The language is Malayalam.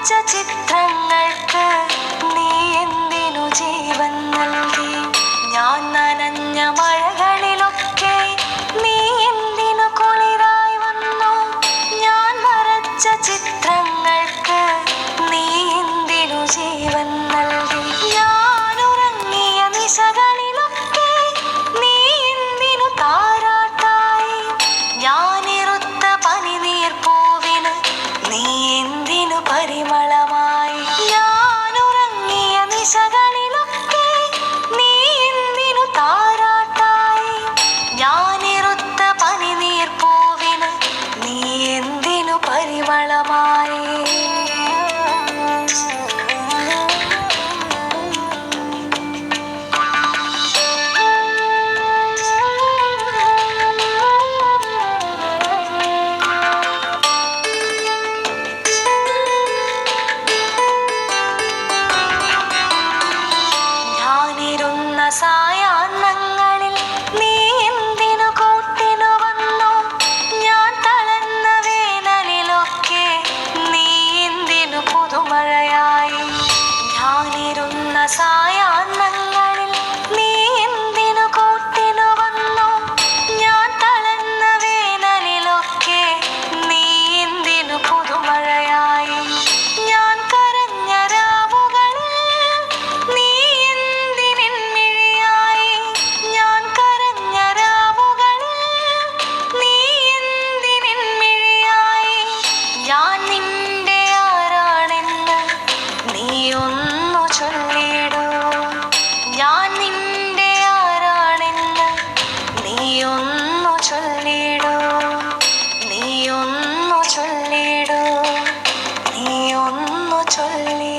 ചിത്രങ്ങൾക്ക് നീ എന്തിനു ജീവൻ നൽകി? ഞാൻ നനഞ്ഞ മഴകളിലൊക്കെ നീ എന്തിനു കുളിരായി വന്നു? ഞാൻ വരച്ച ചിത്രങ്ങൾക്ക് നീ എന്തിനു ജീവൻ നൽകി? ഞാൻ ഉറങ്ങിയ നിശകളിലൊക്കെ നീ എന്തിനു താരാട്ടായി? ഞാനിറുത്ത പനിനീർപ്പൂവിന് നീ എന്തിനു പരിമളമായി? ഞാൻ ഉറങ്ങിയ നിശകളിലൊക്കെ നീ എന്തിനു താരാട്ടായി? ഞാനിറുത്ത പനിനീർപ്പൂവിന് നീ എന്തിനു പരിമളമായി? സായാഹ്നങ്ങളിൽ നീ എന്തിനു കൂട്ടിനു വന്നു? ഞാൻ തളർന്ന വേനലിലൊക്കെ നീ എന്തിനു പുതുമഴയായി? ഞാനിരുന്ന സായാഹ്നങ്ങളിൽ നീ എന്തിനു കൂട്ടിനു വന്നു? ഞാൻ തളർന്ന വേനലിലൊക്കെ നീ എന്തിനു പുതുമഴയായി? ഞാൻ കരഞ്ഞ രാവുകളിൽ നീ ഞാൻ നിന്റെ ആരാണെന്ന് നീയൊന്നു ചൊല്ലിടൂ. ഞാൻ നിന്റെ ആരാണെന്ന് നീയൊന്നു ചൊല്ലിടൂ. നീയൊന്നു ചൊല്ലിടൂ. നീയൊന്നു ചൊല്ലി